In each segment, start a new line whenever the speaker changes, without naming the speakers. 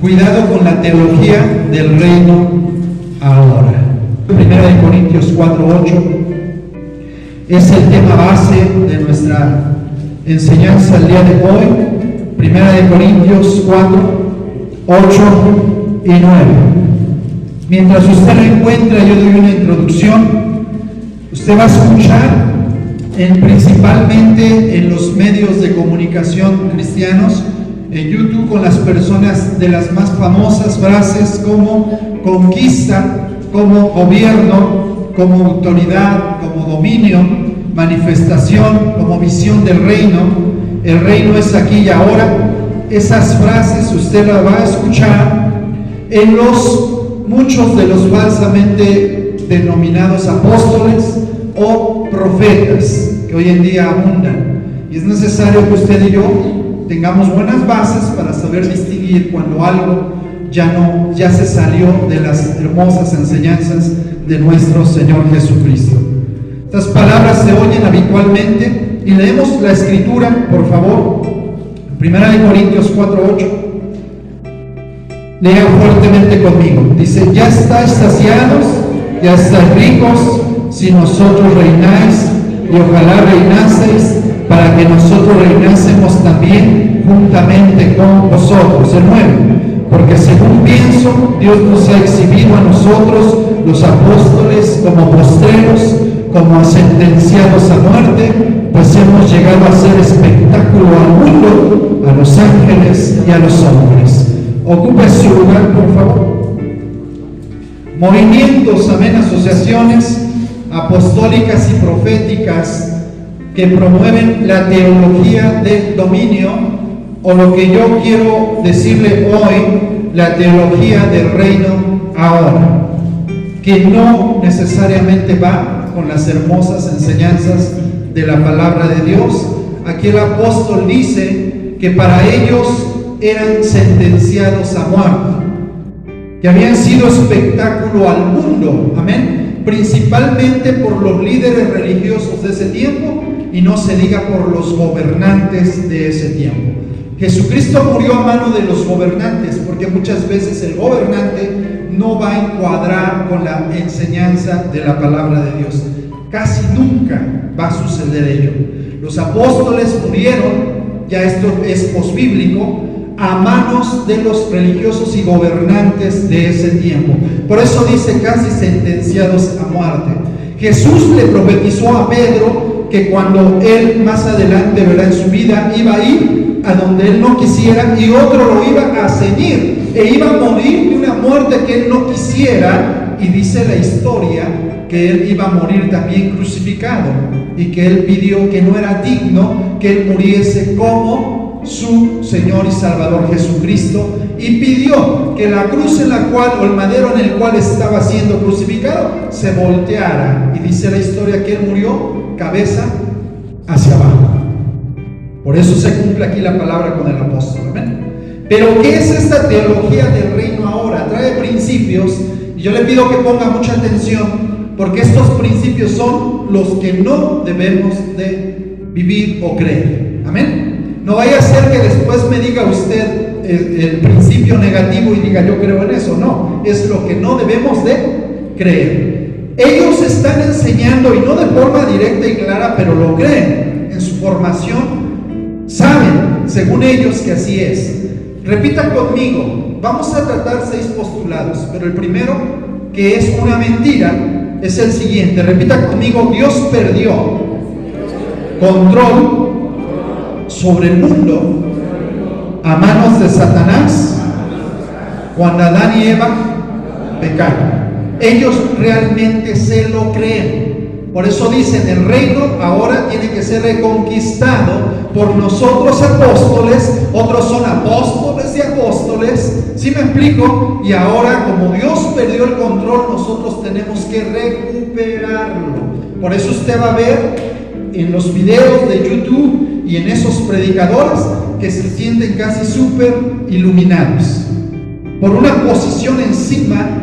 Cuidado con la teología del reino ahora. 1 Corintios 4:8 es el tema base de nuestra enseñanza el día de hoy. 1 Corintios 4:8 y 9. Mientras usted lo encuentra, yo doy una introducción. Usted va a escuchar principalmente en los medios de comunicación cristianos, en YouTube, con las personas de las más famosas frases como conquista, como gobierno, como autoridad, como dominio, manifestación, como visión del reino. El reino es aquí y ahora. Esas frases usted las va a escuchar en muchos de los falsamente denominados apóstoles o profetas que hoy en día abundan. Y es necesario que usted y yo tengamos buenas bases para saber distinguir cuando algo ya se salió de las hermosas enseñanzas de nuestro Señor Jesucristo. Estas palabras se oyen habitualmente y leemos la escritura, por favor. 1 Corintios 4:8. Lea fuertemente conmigo. Dice: ya estáis saciados, ya estáis ricos, si nosotros reináis, y ojalá reinaseis, para que nosotros reinásemos también juntamente con vosotros. El 9. Porque según pienso, Dios nos ha exhibido a nosotros, los apóstoles, como postreros, como sentenciados a muerte, pues hemos llegado a ser espectáculo al mundo, a los ángeles y a los hombres. Ocupe su lugar, por favor. Movimientos, asociaciones apostólicas y proféticas que promueven la teología del dominio, o lo que yo quiero decirle hoy, la teología del reino ahora, que no necesariamente va con las hermosas enseñanzas de la palabra de Dios. Aquí el apóstol dice que para ellos eran sentenciados a muerte, que habían sido espectáculo al mundo, amén, principalmente por los líderes religiosos de ese tiempo, y no se diga por los gobernantes de ese tiempo. Jesucristo murió a mano de los gobernantes, porque muchas veces el gobernante no va a encuadrar con la enseñanza de la palabra de Dios. Casi nunca va a suceder ello. Los apóstoles murieron, ya esto es posbíblico, a manos de los religiosos y gobernantes de ese tiempo. Por eso dice casi sentenciados a muerte. Jesús le profetizó a Pedro que cuando él más adelante, verá, en su vida, iba a ir a donde él no quisiera, y otro lo iba a ceñir e iba a morir de una muerte que él no quisiera. Y dice la historia que él iba a morir también crucificado, y que él pidió que no era digno que él muriese como su Señor y Salvador Jesucristo, y pidió que la cruz en la cual, o el madero en el cual estaba siendo crucificado, se volteara. Y dice la historia que él murió cabeza hacia abajo. Por eso se cumple aquí la palabra con el apóstol. ¿Amén? Pero ¿qué es esta teología del reino ahora? Trae principios, y yo le pido que ponga mucha atención, porque estos principios son los que no debemos de vivir o creer. Amén. No vaya a ser que después me diga usted el principio negativo y diga yo creo en eso. No, es lo que no debemos de creer. Ellos están enseñando, y no de forma directa y clara, pero lo creen en su formación. Saben, según ellos, que así es. Repita conmigo. Vamos a tratar 6 postulados, pero el primero, que es una mentira, es el siguiente. Repita conmigo: Dios perdió control sobre el mundo a manos de Satanás cuando Adán y Eva pecaron. Ellos realmente se lo creen. Por eso dicen: el reino ahora tiene que ser reconquistado por nosotros apóstoles. Otros son apóstoles y apóstoles. ¿Sí me explico? Y ahora, como Dios perdió el control, nosotros tenemos que recuperarlo. Por eso usted va a ver en los videos de YouTube y en esos predicadores que se sienten casi súper iluminados por una posición encima.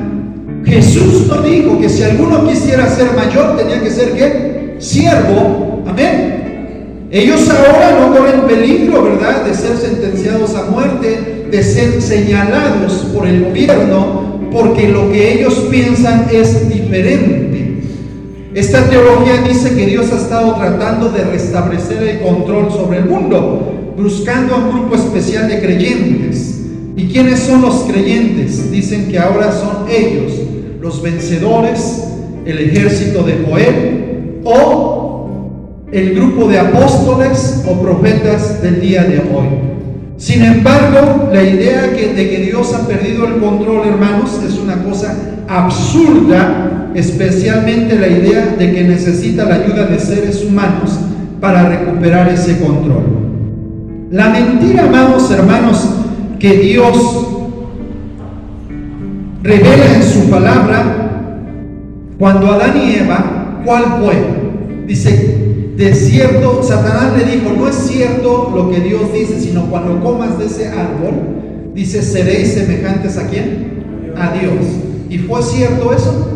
Jesús no dijo que si alguno quisiera ser mayor tenía que ser ¿qué? Siervo. Amén. Ellos ahora no corren peligro, ¿verdad?, de ser sentenciados a muerte, de ser señalados por el gobierno porque lo que ellos piensan es diferente. Esta teología dice que Dios ha estado tratando de restablecer el control sobre el mundo, buscando a un grupo especial de creyentes. ¿Y quiénes son los creyentes? Dicen que ahora son ellos, los vencedores, el ejército de Joel, o el grupo de apóstoles o profetas del día de hoy. Sin embargo, la idea de que Dios ha perdido el control, hermanos, es una cosa absurda, especialmente la idea de que necesita la ayuda de seres humanos para recuperar ese control. La mentira, amados hermanos, que Dios revela en su palabra, cuando Adán y Eva, ¿cuál fue? Dice, de cierto, Satanás le dijo, no es cierto lo que Dios dice, sino cuando comas de ese árbol, dice, seréis semejantes ¿a quién? A Dios. ¿Y fue cierto eso?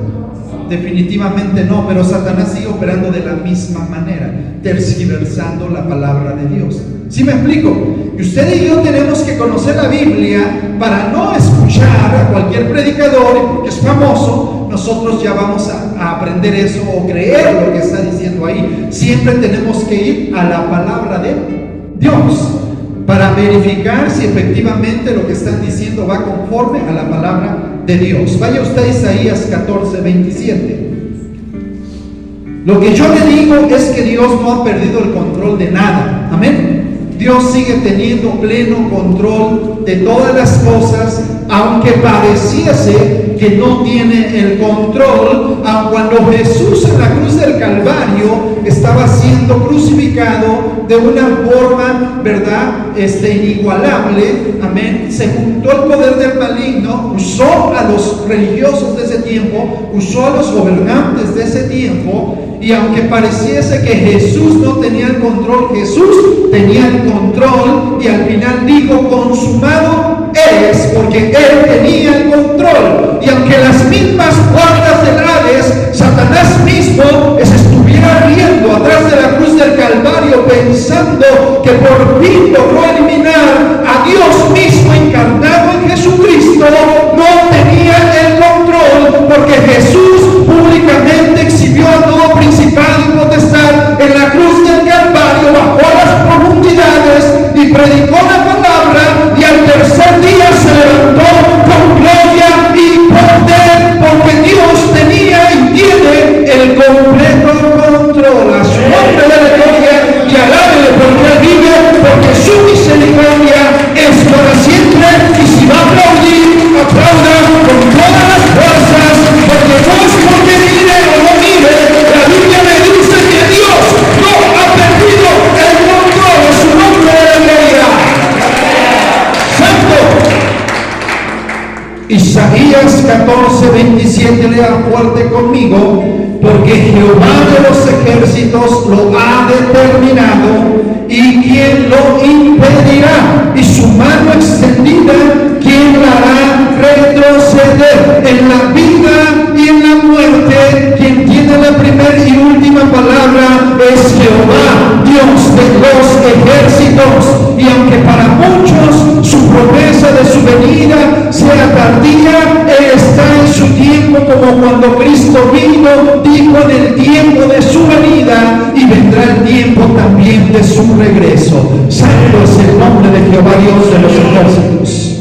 Definitivamente no, pero Satanás sigue operando de la misma manera, tergiversando la palabra de Dios. ¿Sí me explico? Y usted y yo tenemos que conocer la Biblia para no escuchar a cualquier predicador, y porque es famoso, nosotros ya vamos a aprender eso o creer lo que está diciendo ahí. Siempre tenemos que ir a la palabra de Dios para verificar si efectivamente lo que están diciendo va conforme a la palabra de Dios. Vaya usted a Isaías 14:27. Lo que yo le digo es que Dios no ha perdido el control de nada. Amén. Dios sigue teniendo pleno control de todas las cosas, aunque pareciese que no tiene el control, aun cuando Jesús en la cruz del Calvario estaba siendo crucificado de una forma, ¿verdad?, inigualable. Amén. Se juntó el poder del maligno, usó a los religiosos de ese tiempo, usó a los gobernantes de ese tiempo. Y aunque pareciese que Jesús no tenía el control, Jesús tenía el control, y al final dijo, consumado es, porque Él tenía el control. Y aunque las mismas puertas del Hades, Satanás mismo se estuviera riendo atrás de la cruz del Calvario, pensando que por fin logró eliminar a Dios mismo encarnado en Jesucristo, no tenía el control, porque Jesús públicamente exhibió a todo principado y potestad en la cruz del Calvario, bajó a las profundidades y predicó la palabra, y al tercer día se levantó con gloria y poder, porque Dios tenía y tiene el completo control. A su nombre de la gloria y alábele porque Él vive, porque su misericordia es para siempre. Y si va a aplaudir, aplauda con todas las fuerzas, porque no es porque mire o no mire, la Biblia me dice que Dios no ha perdido el control. A su nombre de la gloria. Santo. Isaías 14:27, lea fuerte conmigo, porque Jehová de los ejércitos lo ha determinado, y quién lo impedirá, y su mano extendida, quién la hará retroceder. En la vida y en la muerte, quien tiene la primera y última palabra es Jehová, Dios de los ejércitos. Y aunque para muchos su promesa de su venida sea tardía, Él está en su tiempo, como cuando Cristo vino, dijo en el tiempo de su venida, y vendrá el tiempo también de su regreso. Santo es el nombre de Jehová, Dios de los ejércitos.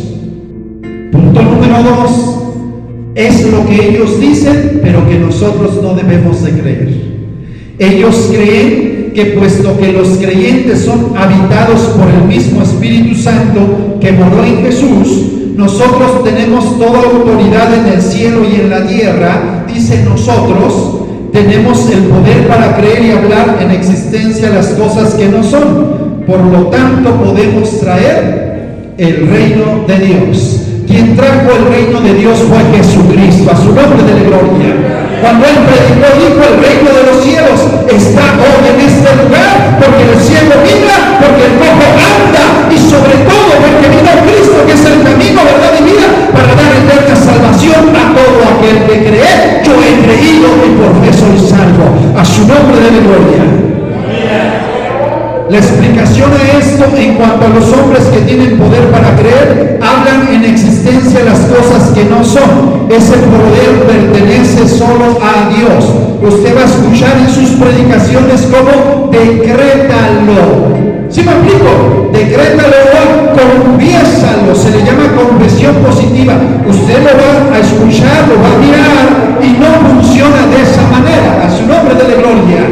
Punto número 2. Es lo que ellos dicen, pero que nosotros no debemos de creer. Ellos creen que puesto que los creyentes son habitados por el mismo Espíritu Santo que moró en Jesús, nosotros tenemos toda autoridad en el cielo y en la tierra. Dicen nosotros, tenemos el poder para creer y hablar en existencia las cosas que no son. Por lo tanto, podemos traer el reino de Dios. Quien trajo el reino de Dios fue Jesucristo. A su nombre de la gloria. Cuando Él predicó, dijo, el reino de los cielos está hoy en este lugar, porque el cielo mira, porque el cojo anda, y sobre todo porque vino Cristo, que es el camino, verdad y vida, para dar eterna salvación a todo aquel que cree. Yo he creído y por fe soy salvo. A su nombre de la gloria. La explicación a esto en cuanto a los hombres que tienen poder para creer, en existencia las cosas que no son. Ese poder pertenece solo a Dios. Usted va a escuchar en sus predicaciones como decrétalo. ¿Sí me explico? Decrétalo hoy, confiésalo, se le llama confesión positiva. Usted lo va a escuchar, lo va a mirar y no funciona de esa manera. A su nombre de la gloria.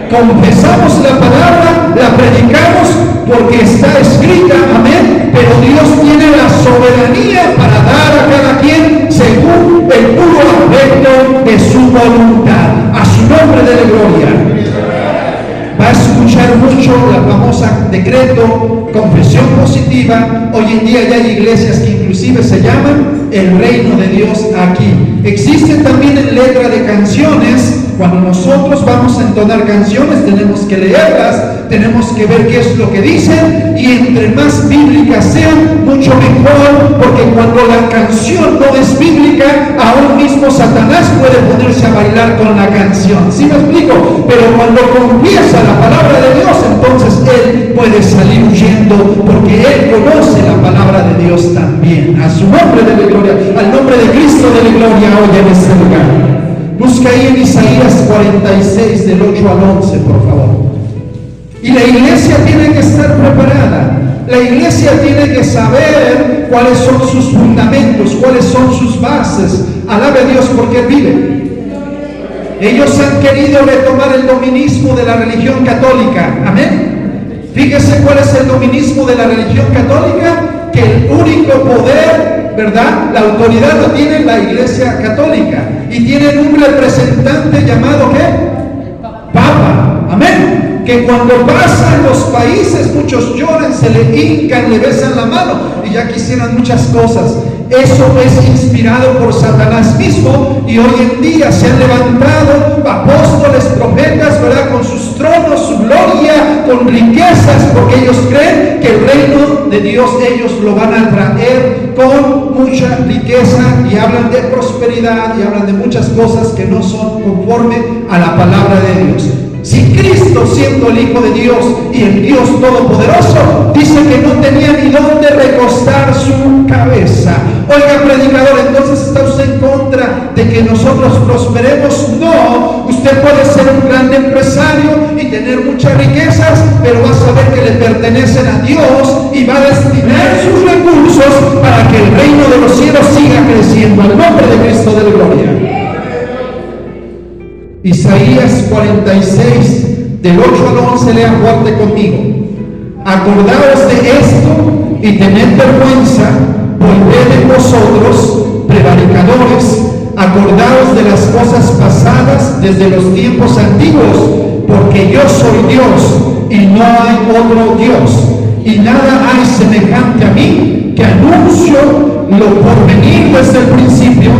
Confesamos la palabra, la predicamos porque está escrita, amén, pero Dios tiene la soberanía para dar a cada quien según el puro afecto de su voluntad. A su nombre de la gloria. Va a escuchar mucho la famosa decreto, confesión positiva. Hoy en día ya hay iglesias que inclusive se llaman el reino de Dios aquí. Existen también en letra de canciones. Cuando nosotros vamos a entonar canciones tenemos que leerlas, tenemos que ver qué es lo que dicen, y entre más bíblicas sean, mucho mejor, porque cuando la canción no es bíblica, aún mismo Satanás puede ponerse a bailar con la canción. ¿Sí me explico? Pero cuando confiesa la palabra de Dios, entonces él puede salir huyendo, porque él conoce la palabra de Dios también. A su nombre de la gloria, al nombre de Cristo de la gloria, hoy en este lugar. Busca ahí en Isaías 46, del 8 al 11, por favor. Y la iglesia tiene que estar preparada. La iglesia tiene que saber cuáles son sus fundamentos, cuáles son sus bases. Alabe a Dios porque Él vive. Ellos han querido retomar el dominismo de la religión católica. Amén. Fíjese cuál es el dominismo de la religión católica, que el único poder, ¿verdad?, la autoridad lo tiene la iglesia católica, y tienen un representante llamado ¿qué? Papa. Amén. Que cuando pasa en los países muchos lloran, se le hincan, le besan la mano y ya quisieran muchas cosas. Eso es inspirado por Satanás mismo, y hoy en día se han levantado apóstoles, profetas, ¿verdad?, con sus tronos, su gloria, con riquezas, porque ellos creen que el reino de Dios ellos lo van a traer con mucha riqueza, y hablan de prosperidad y hablan de muchas cosas que no son conforme a la palabra de Dios. Si Cristo, siendo el Hijo de Dios y el Dios Todopoderoso, dice que no tenía ni dónde recostar su cabeza. Oiga, predicador, entonces ¿está usted en contra de que nosotros prosperemos? No, usted puede ser un gran empresario y tener muchas riquezas, pero va a saber que le pertenecen a Dios y va a destinar sus recursos para que el reino de los cielos siga creciendo. Al nombre de Cristo de la gloria. Isaías 46, del 8 al 11, lea fuerte conmigo. Acordaos de esto y tened vergüenza, volved en vosotros, prevaricadores, acordaos de las cosas pasadas desde los tiempos antiguos, porque yo soy Dios y no hay otro Dios, y nada hay semejante a mí, que anuncio lo por venir desde el principio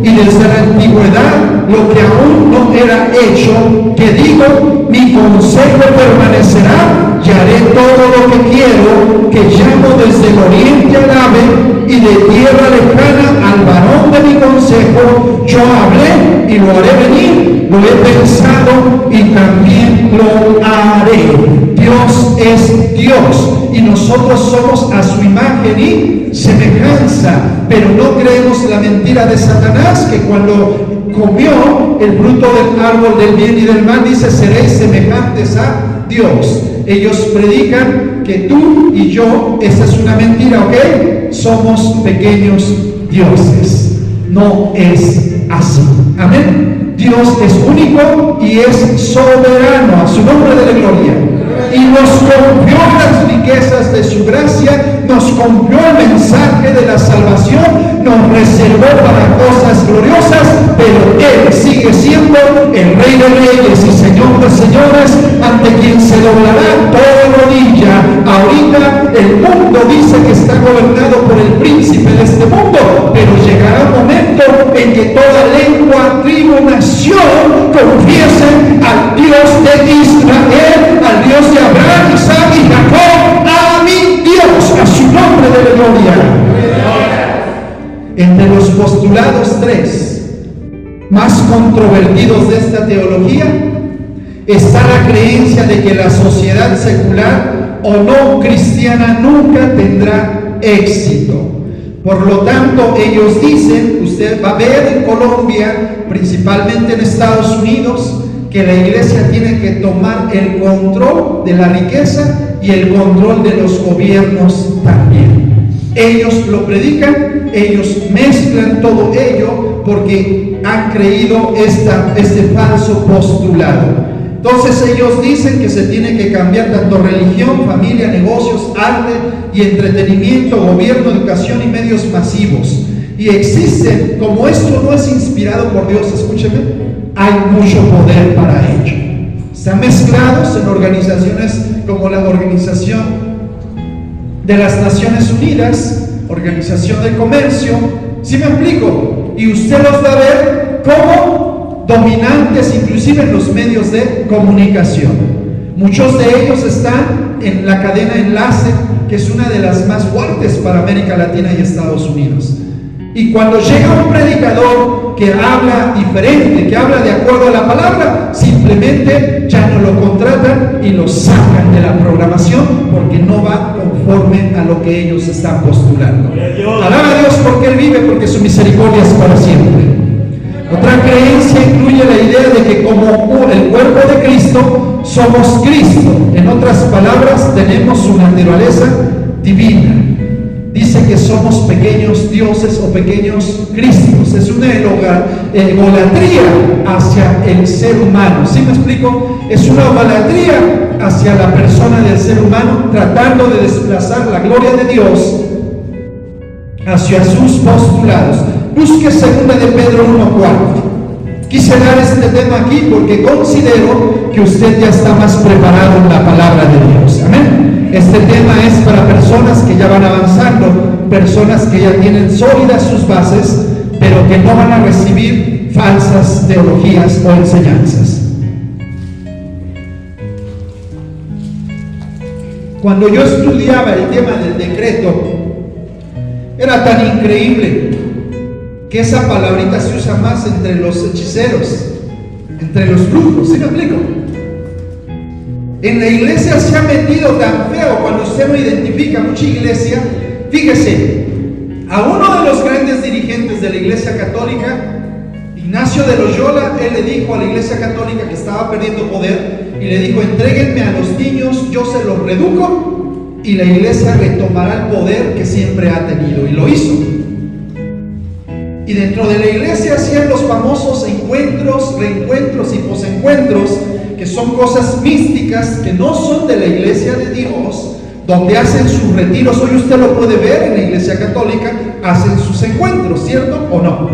y desde la antigüedad lo que aún no era hecho, que digo, mi consejo permanecerá y haré todo lo que quiero, que llamo desde el oriente al ave y de tierra lejana al varón de mi consejo. Yo hablé y lo haré venir, lo he pensado y también lo haré. Dios es Dios y nosotros somos a su imagen y semejanza, pero no creemos la mentira de Satanás, que cuando comió el fruto del árbol del bien y del mal dice: seréis semejantes a Dios. Ellos predican que tú y yo, esa es una mentira, ¿ok? Somos pequeños dioses. No es así. Amén. Dios es único y es soberano. A su nombre de la gloria. Y nos confió las riquezas de su gracia, nos confió el mensaje de la salvación, nos reservó para cosas gloriosas, pero Él sigue siendo el Rey de Reyes y Señor de Señores, ante quien se doblará toda rodilla. Ahorita el mundo dice que está gobernado por el príncipe de este mundo, pero llegará un momento en que toda lengua, tribu, nación confiesen al Dios de Israel, al Dios de Abraham, Isaac y Jacob, a mi Dios, a su nombre de la gloria. Entre los postulados 3 más controvertidos de esta teología está la creencia de que la sociedad secular o no cristiana nunca tendrá éxito. Por lo tanto, ellos dicen, usted va a ver en Colombia, principalmente en Estados Unidos, que la iglesia tiene que tomar el control de la riqueza y el control de los gobiernos también. Ellos lo predican, ellos mezclan todo ello porque han creído este falso postulado. Entonces ellos dicen que se tiene que cambiar tanto religión, familia, negocios, arte y entretenimiento, gobierno, educación y medios masivos. Y existen, como esto no es inspirado por Dios, escúcheme, hay mucho poder para ello. Están mezclados en organizaciones como la Organización de las Naciones Unidas, Organización del Comercio, ¿sí me explico? Y usted los va a ver como dominantes inclusive en los medios de comunicación. Muchos de ellos están en la cadena Enlace, que es una de las más fuertes para América Latina y Estados Unidos. Y cuando llega un predicador que habla diferente, que habla de acuerdo a la palabra, simplemente ya no lo contratan y lo sacan de la programación porque no va conforme a lo que ellos están postulando. Alaba a Dios porque Él vive, porque su misericordia es para siempre. Otra creencia incluye la idea de que como el cuerpo de Cristo, somos Cristo. En otras palabras, tenemos su naturaleza divina. Dice que somos pequeños dioses o pequeños cristos. Es una egolatría hacia el ser humano. ¿Sí me explico? Es una egolatría hacia la persona del ser humano, tratando de desplazar la gloria de Dios hacia sus postulados. Busque 2 de Pedro 1:4. Quise dar este tema aquí porque considero que usted ya está más preparado en la palabra de Dios. Amén. Este tema es para personas que ya van avanzando, personas que ya tienen sólidas sus bases, pero que no van a recibir falsas teologías o enseñanzas. Cuando yo estudiaba el tema del decreto, era tan increíble que esa palabrita se usa más entre los hechiceros, entre los brujos. ¿Sí me explico? En la iglesia se ha metido tan feo cuando usted no identifica mucha iglesia. Fíjese, a uno de los grandes dirigentes de la iglesia católica, Ignacio de Loyola, él le dijo a la iglesia católica que estaba perdiendo poder y le dijo: entréguenme a los niños, yo se los reduco y la iglesia retomará el poder que siempre ha tenido. Y lo hizo. Y dentro de la iglesia hacían los famosos encuentros, reencuentros y posencuentros, que son cosas místicas que no son de la iglesia de Dios, donde hacen sus retiros. Hoy usted lo puede ver en la iglesia católica, hacen sus encuentros, ¿cierto o no?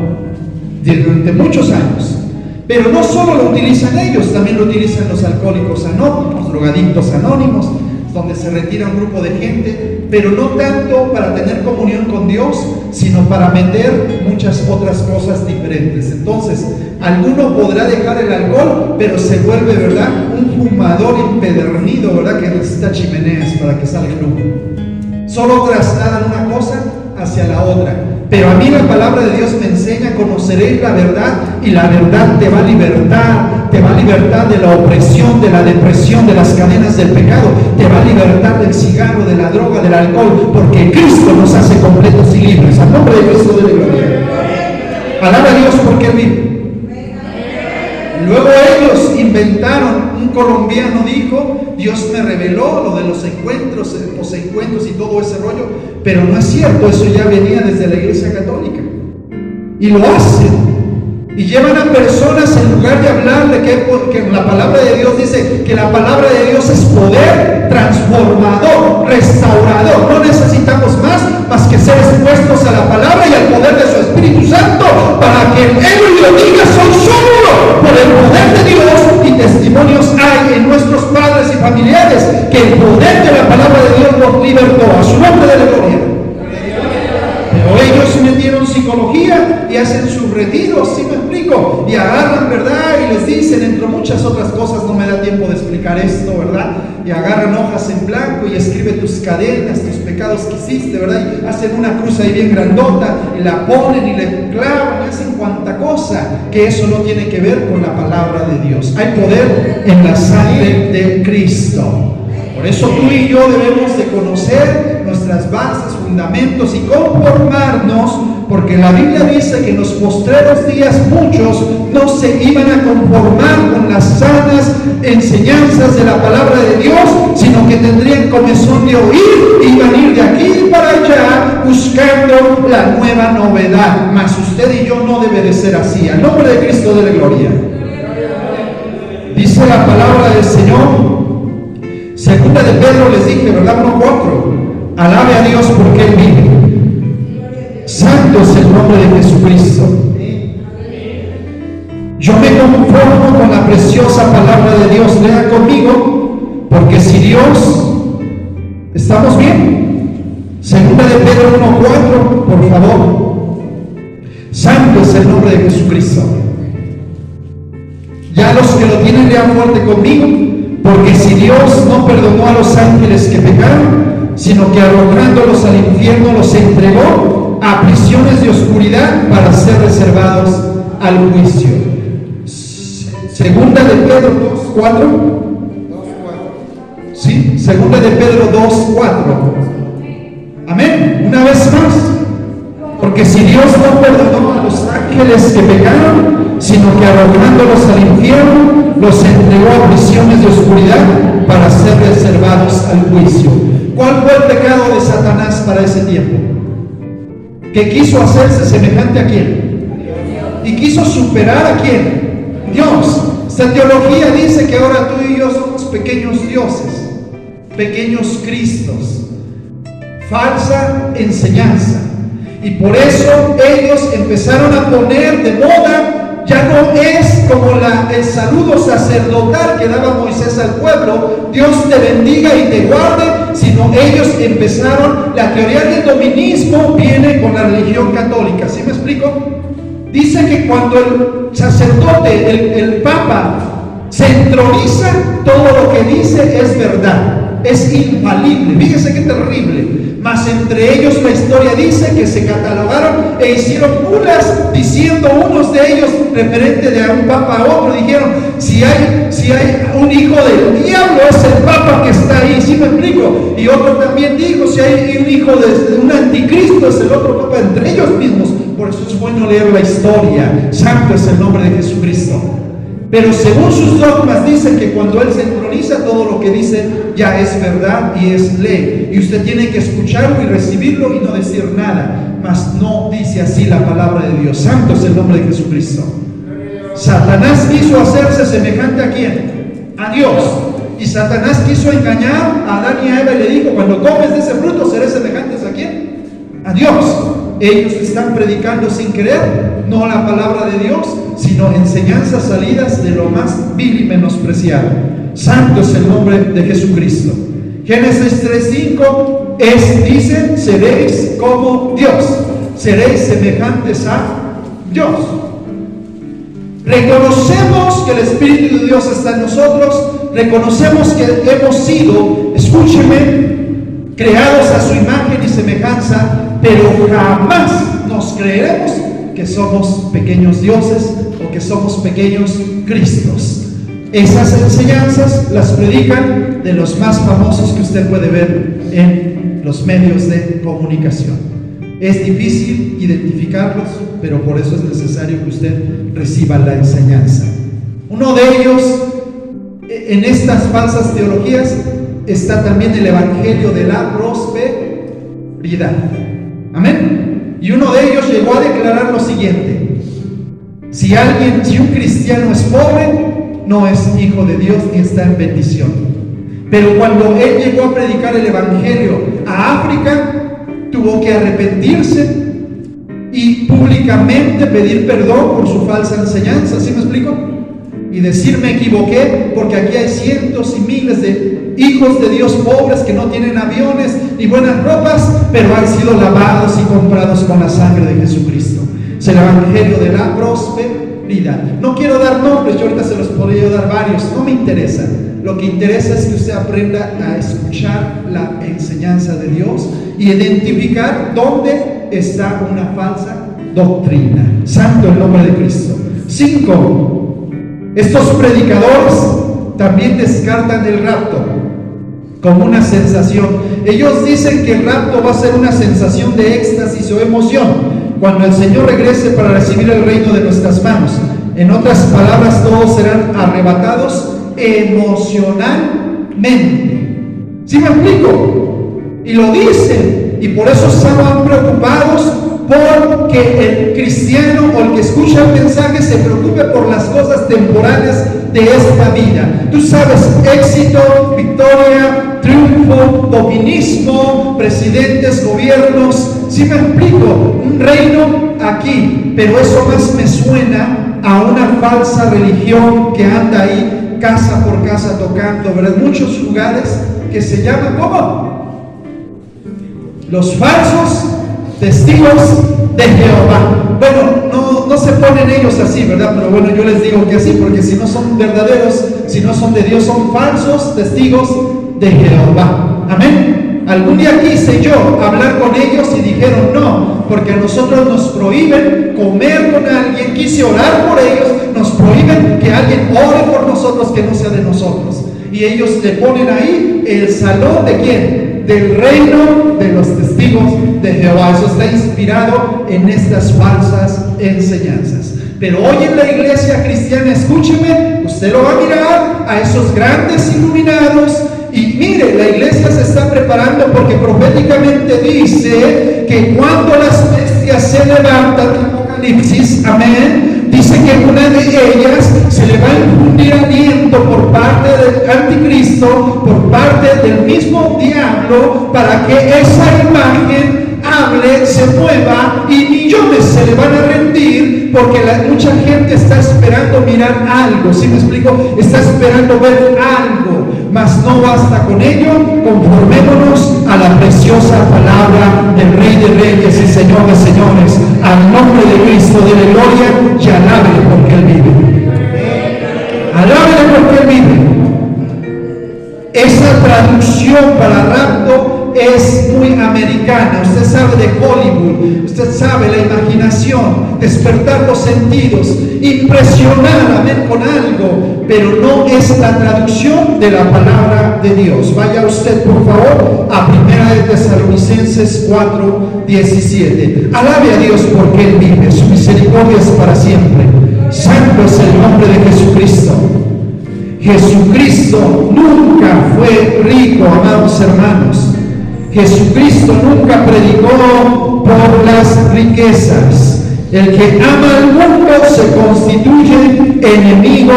Durante muchos años. Pero no solo lo utilizan ellos, también lo utilizan los alcohólicos anónimos, drogadictos anónimos, donde se retira un grupo de gente, pero no tanto para tener comunión con Dios, sino para meter muchas otras cosas diferentes. Entonces, alguno podrá dejar el alcohol, pero se vuelve, ¿verdad?, un fumador empedernido, ¿verdad?, que necesita chimeneas para que salga el humo. Solo trasladan una cosa hacia la otra. Pero a mí la palabra de Dios me enseña: conoceréis la verdad y la verdad te va a libertar de la opresión, de la depresión, de las cadenas del pecado, te va a libertar del cigarro, de la droga, del alcohol, porque Cristo nos hace completos y libres. Al nombre de Cristo de la gloria. Alaba a Dios porque Él vive. Luego ellos inventaron, un colombiano dijo: Dios me reveló lo de los encuentros, los encuentros y todo ese rollo, pero no es cierto, eso ya venía desde la iglesia católica. Y lo hacen. Y llevan a personas, en lugar de hablarle que la palabra de Dios dice que la palabra de Dios es poder transformador, restaurador. No necesitamos más que ser expuestos a la palabra y al poder de su Espíritu Santo para que Él lo diga. Son solo por el poder de Dios, y testimonios hay en nuestros padres y familiares que el poder de la palabra de Dios nos libertó. A su nombre de la gloria. Pero ellos metieron psicología y hacen sus retiros, ¿sí me explico? Y agarran, ¿verdad? Y les dicen, entre muchas otras cosas, no me da tiempo de explicar esto, ¿verdad? Y agarran hojas en blanco y escribe tus cadenas, tus pecados que hiciste, ¿verdad? Y hacen una cruz ahí bien grandota y la ponen y le clavan y hacen cuanta cosa, que eso no tiene que ver con la palabra de Dios. Hay poder en la sangre de Cristo. Por Por eso tú y yo debemos de conocer nuestras bases, fundamentos y conformarnos, porque la Biblia dice que en los postreros días muchos no se iban a conformar con las sanas enseñanzas de la palabra de Dios, sino que tendrían comezón de oír y iban a ir de aquí para allá buscando la nueva novedad. Mas usted y yo no debe de ser así. Al nombre de Cristo, de la gloria. Dice la palabra del Señor, segunda de Pedro les dije, ¿verdad? 1:4. Alabe a Dios porque Él vive. Santo es el nombre de Jesucristo. Yo me conformo con la preciosa palabra de Dios. Lea conmigo, porque si Dios, ¿estamos bien? Segunda de Pedro 1:4, por favor. Santo es el nombre de Jesucristo. Ya los que lo tienen, lean fuerte conmigo. Porque si Dios no perdonó a los ángeles que pecaron, sino que arrojándolos al infierno los entregó a prisiones de oscuridad para ser reservados al juicio. Segunda de Pedro 2:4. Sí, segunda de Pedro 2:4. Amén. Una vez más. Porque si Dios no perdonó a los ángeles que pecaron, sino que arrojándolos al infierno los entregó a prisiones de oscuridad para ser reservados al juicio. ¿Cuál fue el pecado de Satanás para ese tiempo? Que quiso hacerse semejante a quién, y quiso superar a quién, Dios. Esta teología dice que ahora tú y yo somos pequeños dioses, pequeños cristos, falsa enseñanza. Y por eso ellos empezaron a poner de moda. Ya no es como el saludo sacerdotal que daba Moisés al pueblo, Dios te bendiga y te guarde, sino ellos empezaron, la teoría del dominismo viene con la religión católica. ¿Sí me explico? Dice que cuando el sacerdote, el papa, se entroniza, todo lo que dice es verdad, es infalible. Fíjese qué terrible. Mas entre ellos la historia dice que se catalogaron e hicieron bulas, diciendo unos de ellos, referente de un papa a otro, dijeron, si hay un hijo del diablo, es el papa que está ahí. ¿Sí me explico? Y otro también dijo, si hay un hijo de un anticristo, es el otro papa, entre ellos mismos. Por eso es bueno leer la historia. Santo es el nombre de Jesucristo. Pero según sus dogmas dicen que cuando Él se entroniza, todo lo que dice ya es verdad y es ley. Y usted tiene que escucharlo y recibirlo y no decir nada. Mas no dice así la palabra de Dios. Santo es el nombre de Jesucristo. Satanás quiso hacerse semejante a quién, a Dios. Y Satanás quiso engañar a Adán y a Eva y le dijo, cuando comes de ese fruto seré semejantes a quién, a Dios. Ellos están predicando sin querer, no la palabra de Dios, sino enseñanzas salidas de lo más vil y menospreciado. Santo es el nombre de Jesucristo. Génesis 3:5 dice, seréis como Dios, seréis semejantes a Dios. Reconocemos que el Espíritu de Dios está en nosotros, reconocemos que hemos sido, escúcheme, creados a su imagen y semejanza, pero jamás nos creeremos que somos pequeños dioses o que somos pequeños cristos. Esas enseñanzas las predican de los más famosos que usted puede ver en los medios de comunicación. Es difícil identificarlos, pero por eso es necesario que usted reciba la enseñanza. Uno de ellos, en estas falsas teologías, está también el evangelio de la prosperidad. Amén. Y uno de ellos llegó a declarar lo siguiente: si un cristiano es pobre, no es hijo de Dios ni está en bendición. Pero cuando él llegó a predicar el evangelio a África, tuvo que arrepentirse y públicamente pedir perdón por su falsa enseñanza. ¿Sí me explico? Y decir, me equivoqué, porque aquí hay cientos y miles de hijos de Dios pobres que no tienen aviones ni buenas ropas, pero han sido lavados y comprados con la sangre de Jesucristo. Es el evangelio de la prosperidad. No quiero dar nombres, yo ahorita se los podría dar varios, no me interesa. Lo que interesa es que usted aprenda a escuchar la enseñanza de Dios y identificar dónde está una falsa doctrina. Santo el nombre de Cristo. 5. Estos predicadores también descartan el rapto. como una sensación. Ellos dicen que el rapto va a ser una sensación de éxtasis o emoción cuando el Señor regrese para recibir el reino de nuestras manos. En otras palabras, todos serán arrebatados emocionalmente. ¿Sí me explico? Y lo dicen, y por eso estaban preocupados, porque el cristiano o el que escucha el mensaje se preocupe por las cosas temporales de esta vida. Tú sabes, éxito, victoria, triunfo, dominismo, presidentes, gobiernos. ¿Sí me explico? Un reino aquí, pero eso más me suena a una falsa religión que anda ahí casa por casa tocando, ¿verdad? Muchos lugares que se llaman, ¿cómo? Los falsos testigos de Jehová. Bueno, no se ponen ellos así, ¿verdad? Pero bueno, yo les digo que así, porque si no son verdaderos, si no son de Dios, son falsos testigos de Jehová. Amén. Algún día quise yo hablar con ellos y dijeron no, porque a nosotros nos prohíben comer con alguien. Quise orar por ellos, nos prohíben que alguien ore por nosotros que no sea de nosotros. Y ellos le ponen ahí el salón de ¿quién? Del reino de los testigos de Jehová. Eso está inspirado en estas falsas enseñanzas. Pero hoy en la iglesia cristiana, escúcheme, usted lo va a mirar a esos grandes iluminados. Y mire, la iglesia se está preparando porque proféticamente dice que cuando las bestias se levantan, Apocalipsis, amén, dice que una de ellas se le va a infundir aliento por parte del anticristo, por parte del mismo diablo, para que esa imagen hable, se mueva y millones se le van a rendir, porque mucha gente está esperando mirar algo. ¿Sí me explico? Está esperando ver algo, mas no basta con ello. Conformémonos a la preciosa palabra del Rey de Reyes y Señor de Señores. Al nombre de Cristo, dele gloria y alábele porque Él vive. Alábele porque Él vive. Esa traducción para rapto es muy americana. Usted sabe de Hollywood, usted sabe la imaginación, despertar los sentidos, impresionar, amén, con algo, pero no es la traducción de la palabra de Dios. Vaya usted por favor a 1 de Tesalonicenses 4:17. Alabe a Dios porque Él vive, su misericordia es para siempre. Santo es el nombre de Jesucristo. Jesucristo nunca fue rico, amados hermanos. Jesucristo nunca predicó por las riquezas. El que ama al mundo se constituye enemigo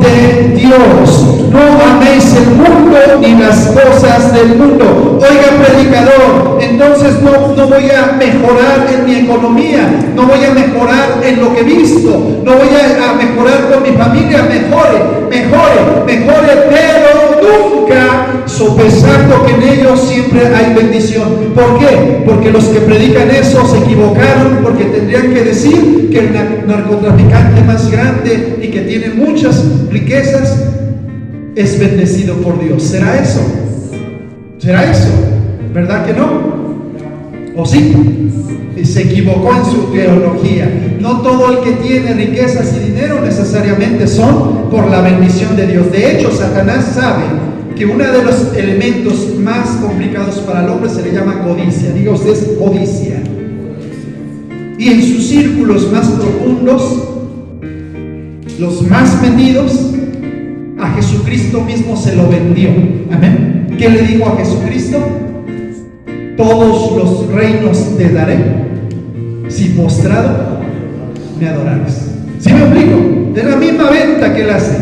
de Dios. No améis el mundo ni las cosas del mundo. Oiga, predicador, entonces no voy a mejorar en mi economía, no voy a mejorar en lo que he visto, no voy a mejorar con mi familia. Mejore, pero nunca sopesando que en ellos siempre hay bendición. ¿Por qué? Porque los que predican eso se equivocaron, porque tendrían que decir que el narcotraficante más grande y que tiene muchas riquezas es bendecido por Dios. ¿Será eso? ¿Verdad que no? ¿O sí? Se equivocó en su teología. No todo el que tiene riquezas y dinero necesariamente son por la bendición de Dios. De hecho, Satanás sabe que uno de los elementos más complicados para el hombre se le llama codicia. Diga usted, codicia. Y en sus círculos más profundos, los más vendidos, a Jesucristo mismo se lo vendió. Amén. ¿Qué le dijo a Jesucristo? Todos los reinos te daré si postrado me adorares. ¿Sí me explico? De la misma venta que él hace.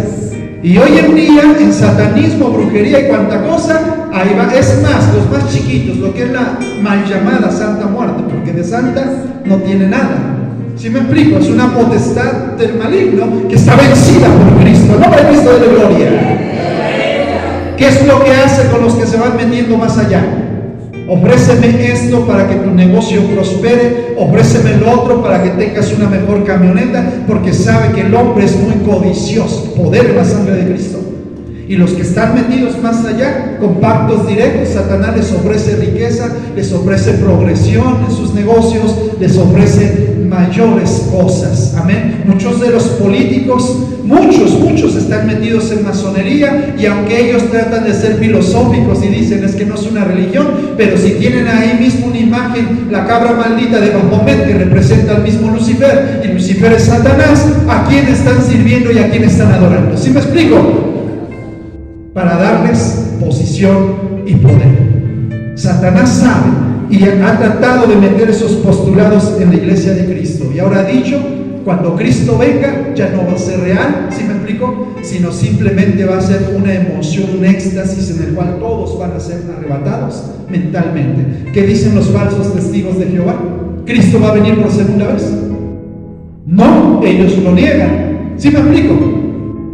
Y hoy en día en satanismo, brujería y cuanta cosa, ahí va. Es más, los más chiquitos, lo que es la mal llamada Santa Muerte, porque de santa no tiene nada. ¿Sí me explico? Es una potestad del maligno que está vencida por Cristo. No por Cristo de la gloria. ¿Qué es lo que hace con los que se van metiendo más allá? Ofréceme esto para que tu negocio prospere, ofréceme lo otro para que tengas una mejor camioneta, porque sabe que el hombre es muy codicioso. Poder en la sangre de Cristo. Y los que están metidos más allá, con pactos directos, Satanás les ofrece riqueza, les ofrece progresión en sus negocios, les ofrece mayores cosas. Amén. Muchos de los políticos, muchos están metidos en masonería, y aunque ellos tratan de ser filosóficos y dicen es que no es una religión, pero si tienen ahí mismo una imagen, la cabra maldita de Mahomet, que representa al mismo Lucifer, y Lucifer es Satanás, ¿a quién están sirviendo y a quién están adorando? ¿Sí me explico? Para darles posición y poder. Satanás sabe y ha tratado de meter esos postulados en la iglesia de Cristo, y ahora ha dicho: cuando Cristo venga ya no va a ser real, ¿sí me explico? Sino simplemente va a ser una emoción, un éxtasis en el cual todos van a ser arrebatados mentalmente. ¿Qué dicen los falsos testigos de Jehová? ¿Cristo va a venir por segunda vez? No, ellos lo niegan. ¿Sí me explico?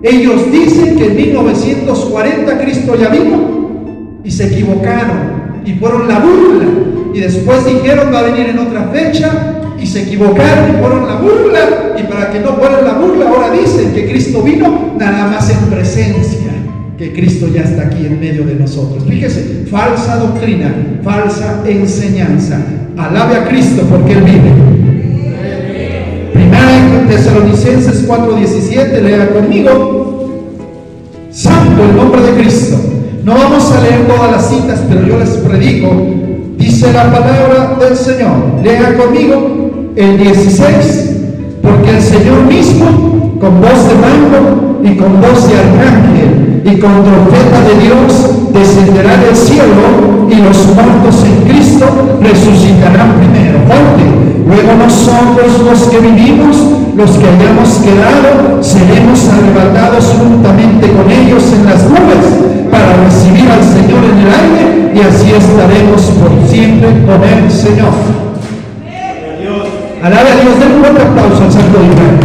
Ellos dicen que en 1940 Cristo ya vino, y se equivocaron y fueron la burla, y después dijeron va a venir en otra fecha, y se equivocaron y fueron la burla, y para que no fueran la burla ahora dicen que Cristo vino nada más en presencia, que Cristo ya está aquí en medio de nosotros. Fíjese, falsa doctrina, falsa enseñanza. Alabe a Cristo porque Él vive. Primera Tesalonicenses 4:17, lea conmigo. Santo el nombre de Cristo. No vamos a leer todas las citas, pero yo les predico. Dice la palabra del Señor. Lea conmigo el 16. Porque el Señor mismo, con voz de mando y con voz de arcángel y con trompeta de Dios, descenderá del cielo, y los muertos en Cristo resucitarán primero. Luego nosotros, los que vivimos, los que hayamos quedado, seremos arrebatados juntamente con ellos en las nubes para recibir al Señor en el aire, y así estaremos por siempre con el Señor. Alabe a Dios, den un fuerte aplauso al Santo de Israel.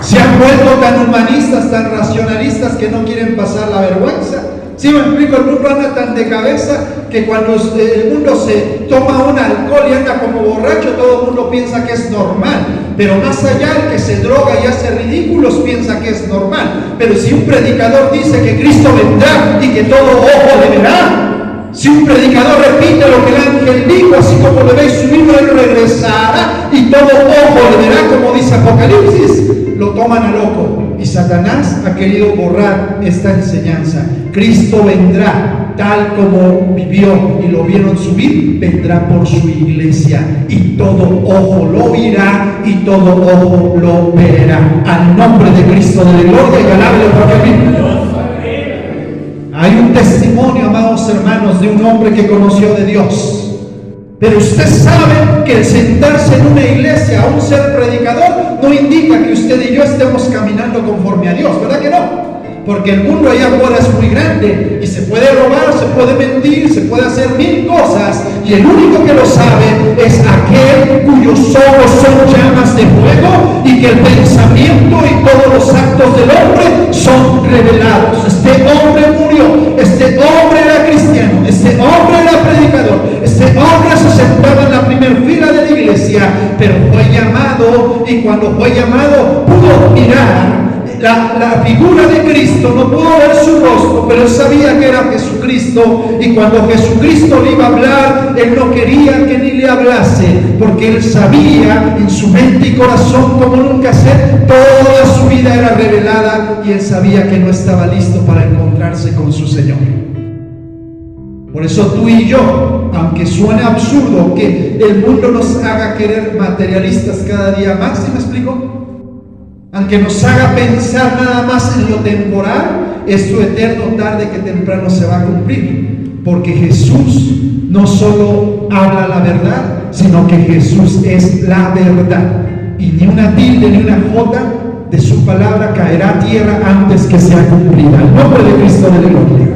Se han vuelto tan humanistas, tan racionalistas, que no quieren pasar la vergüenza. ¿Sí me explico? El mundo anda tan de cabeza que cuando el mundo se toma un alcohol y anda como borracho, todo el mundo piensa que es normal. Pero más allá, el que se droga y hace ridículos piensa que es normal. Pero si un predicador dice que Cristo vendrá y que todo ojo le verá, si un predicador repite lo que el ángel dijo, así como le veis subido, Él regresará y todo ojo le verá, como dice Apocalipsis, lo toman a loco. Y Satanás ha querido borrar esta enseñanza. Cristo vendrá tal como vivió y lo vieron subir, vendrá por su iglesia, y todo ojo lo oirá y todo ojo lo verá. Al nombre de Cristo de la gloria, y alabele porque vive. Hay un testimonio, amados hermanos, de un hombre que conoció de Dios. Pero usted sabe que el sentarse en una iglesia, aún ser predicador, no indica que usted y yo estemos caminando conforme a Dios, ¿verdad que no? Porque el mundo allá afuera es muy grande y se puede robar, se puede mentir, se puede hacer mil cosas, y el único que lo sabe es aquel cuyos ojos son llamas de fuego, y que el pensamiento y todos los actos del hombre son revelados. Este hombre murió, este hombre era cristiano, este hombre era predicador, este hombre se sentaba en la primera fila de la iglesia, pero fue llamado, y cuando fue llamado pudo mirar la figura de Cristo, no pudo ver su rostro, pero él sabía que era Jesucristo, y cuando Jesucristo le iba a hablar, él no quería que ni le hablase, porque él sabía en su mente y corazón, como nunca sé, toda su vida era revelada, y él sabía que no estaba listo para encontrarse con su Señor. Por eso tú y yo, aunque suene absurdo que el mundo nos haga querer materialistas cada día más, ¿sí me explico? Aunque nos haga pensar nada más en lo temporal, esto eterno tarde que temprano se va a cumplir. Porque Jesús no solo habla la verdad, sino que Jesús es la verdad. Y ni una tilde ni una jota de su palabra caerá a tierra antes que sea cumplida. En nombre de Cristo de la gloria.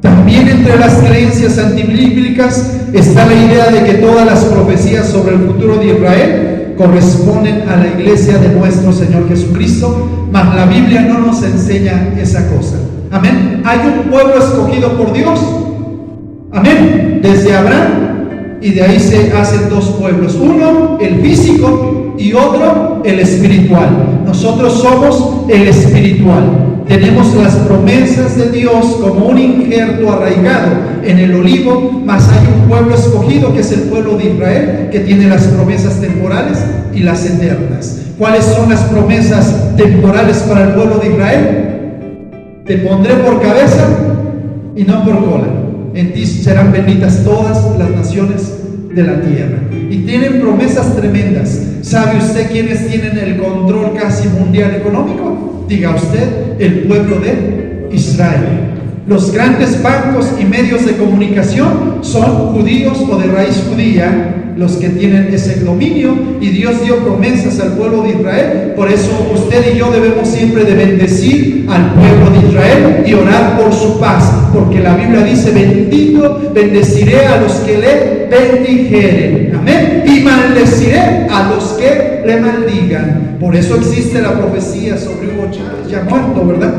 También entre las creencias antibíblicas está la idea de que todas las profecías sobre el futuro de Israel corresponden a la iglesia de nuestro Señor Jesucristo, mas la Biblia no nos enseña esa cosa. Amén. Hay un pueblo escogido por Dios. Amén. Desde Abraham, y de ahí se hacen dos pueblos. Uno, el físico, y otro el espiritual. Nosotros somos el espiritual. Tenemos las promesas de Dios como un injerto arraigado en el olivo, mas hay un pueblo escogido que es el pueblo de Israel, que tiene las promesas temporales y las eternas. ¿Cuáles son las promesas temporales para el pueblo de Israel? Te pondré por cabeza y no por cola. En ti serán benditas todas las naciones de la tierra. Y tienen promesas tremendas. ¿Sabe usted quiénes tienen el control casi mundial económico? Diga usted, el pueblo de Israel. Los grandes bancos y medios de comunicación son judíos o de raíz judía los que tienen ese dominio, y Dios dio promesas al pueblo de Israel. Por eso usted y yo debemos siempre de bendecir al pueblo de Israel y orar por su paz, porque la Biblia dice: bendeciré a los que le bendijeren, amén, y maldeciré a los que le maldigan. Por eso existe la profecía sobre Hugo Chávez, ya muerto, ¿verdad?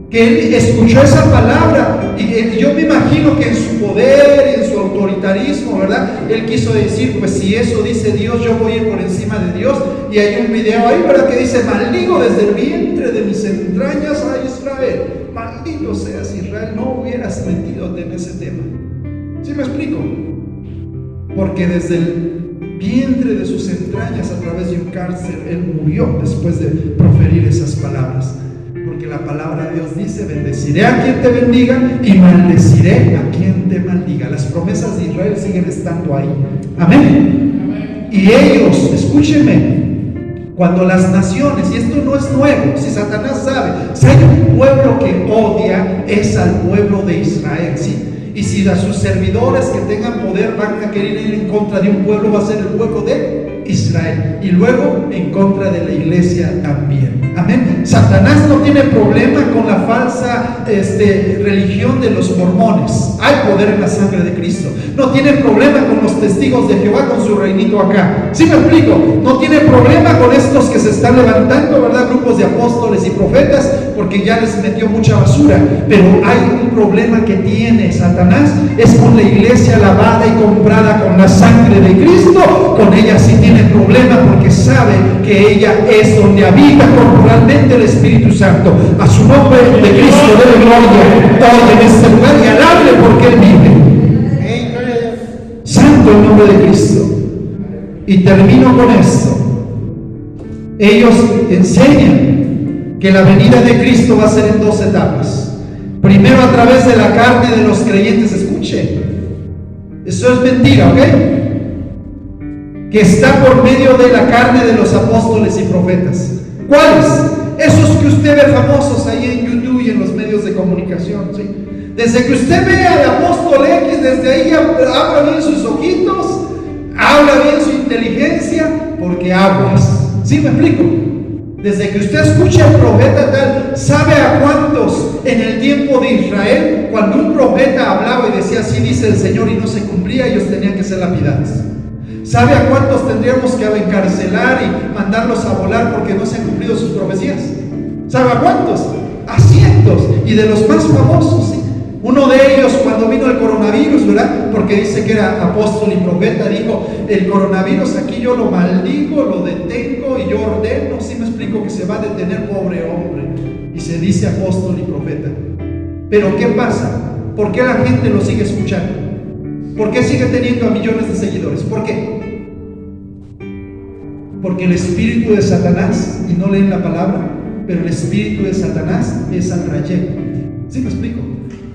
Que él escuchó esa palabra y yo me imagino que en su poder y en su autoritarismo, ¿verdad? Él quiso decir: pues si eso dice Dios, yo voy a ir por encima de Dios. Y hay un video ahí, ¿verdad?, que dice: maldigo desde el vientre de mis entrañas a Israel. Maldito seas, Israel, no hubieras metido en ese tema. ¿Sí me explico? Porque desde el vientre de sus entrañas, a través de un cárcel, él murió después de proferir esas palabras. Porque la palabra de Dios dice: bendeciré a quien te bendiga y maldeciré a quien te maldiga. Las promesas de Israel siguen estando ahí. Amén. Y ellos, escúchenme, cuando las naciones, y esto no es nuevo, si Satanás sabe, si hay un pueblo que odia, es al pueblo de Israel, ¿sí? Y si a sus servidores que tengan poder van a querer ir en contra de un pueblo, va a ser el pueblo de Israel, y luego en contra de la iglesia también. Amén. Satanás no tiene problema con la falsa religión de los mormones. Hay poder en la sangre de Cristo. No tiene problema con los testigos de Jehová con su reinito acá. ¿Sí me explico? No tiene problema con estos que se están levantando, ¿verdad? Grupos de apóstoles y profetas, porque ya les metió mucha basura. Pero hay un problema que tiene Satanás, es con la iglesia lavada y comprada con la sangre de Cristo. Con ella sí tiene problema, porque sabe que ella es donde habita corporalmente el Espíritu Santo. A su nombre de Cristo debe gloria todo en este lugar, y alabe porque Él vive. Santo el nombre de Cristo. Y termino con esto. Ellos enseñan que la venida de Cristo va a ser en dos etapas. Primero, a través de la carne de los creyentes. Escuche, eso es mentira, ¿ok? Que está por medio de la carne de los apóstoles y profetas. ¿Cuáles? Esos que usted ve famosos ahí en YouTube y en los medios de comunicación, ¿sí? Desde que usted ve al apóstol X, desde ahí abra bien sus ojitos, habla bien su inteligencia, porque hablas. ¿Sí me explico? Desde que usted escucha al profeta tal, ¿sabe a cuántos en el tiempo de Israel, cuando un profeta hablaba y decía: así dice el Señor, y no se cumplía, ellos tenían que ser lapidados? ¿Sabe a cuántos tendríamos que encarcelar y mandarlos a volar porque no se han cumplido sus profecías? ¿Sabe a cuántos? A cientos, y de los más famosos, ¿sí? Uno de ellos, cuando vino el coronavirus, ¿verdad? Porque dice que era apóstol y profeta, dijo: el coronavirus aquí yo lo maldigo, lo detengo y yo ordeno. ¿Sí me explico? Que se va a detener, pobre hombre. Y se dice apóstol y profeta. Pero ¿qué pasa? ¿Por qué la gente lo sigue escuchando? ¿Por qué sigue teniendo a millones de seguidores? ¿Por qué? Porque el espíritu de Satanás, y no leen la palabra, pero el espíritu de Satanás es atrayente. ¿Sí me explico?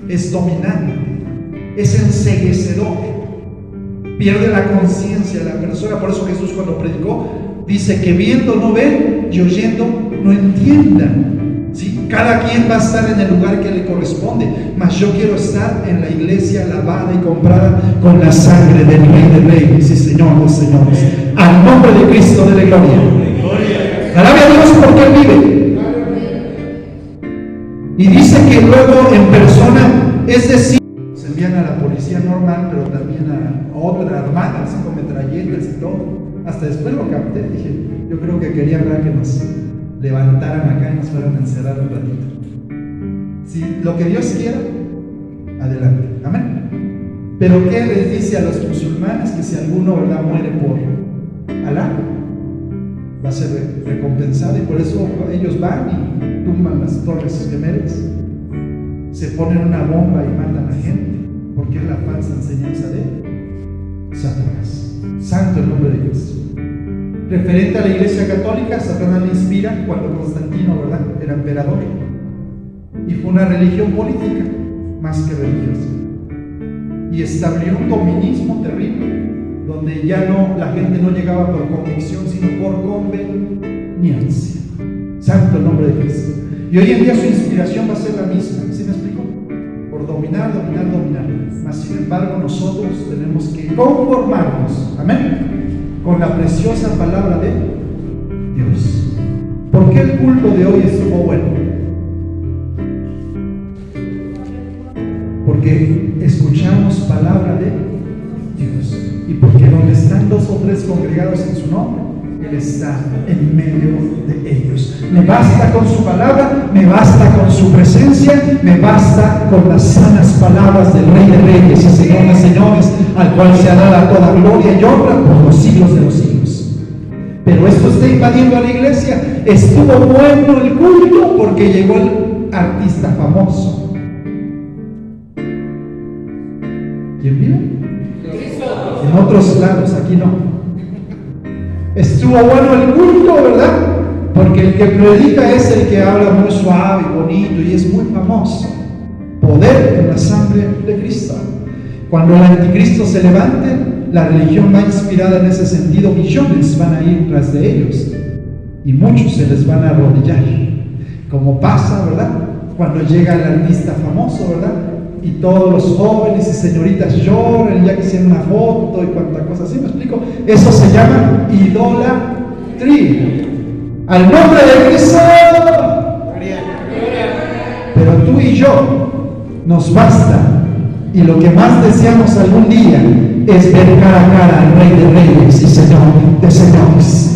Es dominante, es enceguecedor, pierde la conciencia de la persona. Por eso Jesús, cuando predicó, dice que viendo no ven y oyendo no entiendan. ¿Sí? Cada quien va a estar en el lugar que le corresponde, mas yo quiero estar en la iglesia lavada y comprada con la sangre del Rey de Reyes y Señor de Señores. Al nombre de Cristo, dele gloria. Alabe a Dios porque Él vive. Y dice que luego en persona, es decir, se envían a la policía normal, pero también a otra armada, así con metralletas y todo. Hasta después lo capté, dije: yo creo que querían ver que nos levantaran acá y nos fueran a encerrar un ratito. Si lo que Dios quiera, adelante, amén. Pero ¿qué les dice a los musulmanes? Que si alguno, ¿verdad?, muere por Alá, va a ser recompensada, y por eso ellos van y tumban las torres gemelas, se ponen una bomba y matan a gente, porque es la falsa enseñanza de Satanás. Santo el nombre de Dios. Referente a la Iglesia Católica, Satanás le inspira cuando Constantino, ¿verdad?, era emperador, y fue una religión política más que religiosa, y estableció un dominismo terrible, donde ya no, la gente no llegaba por convicción, sino por conveniencia. Santo el nombre de Cristo. Y hoy en día su inspiración va a ser la misma, ¿sí me explico? Por dominar. Mas sin embargo nosotros tenemos que conformarnos, amén, con la preciosa palabra de Dios. ¿Por qué el culto de hoy estuvo bueno? Porque escuchamos palabra de Dios, y porque donde están 2 o 3 congregados en su nombre, Él está en medio de ellos. Me basta con su palabra, me basta con su presencia, me basta con las sanas palabras del Rey de Reyes y Señor de Señores, al cual se ha dado toda gloria y honra por los siglos de los siglos. Pero esto está invadiendo a la iglesia. Estuvo bueno el culto porque llegó el artista famoso. ¿Quién vive? En otros lados, aquí no. Estuvo bueno el culto, ¿verdad? Porque el que predica es el que habla muy suave y bonito y es muy famoso. Poder en la sangre de Cristo. Cuando el anticristo se levante, la religión va inspirada en ese sentido. Millones van a ir tras de ellos y muchos se les van a arrodillar, como pasa, ¿verdad?, cuando llega el artista famoso, ¿verdad?, y todos los jóvenes y señoritas lloran, ya quisieran una foto y cuánta cosa así, ¿me explico? Eso se llama idolatría. Al nombre de Cristo. Pero tú y yo nos basta, y lo que más deseamos algún día es ver cara a cara al Rey de Reyes y Señor de Señores.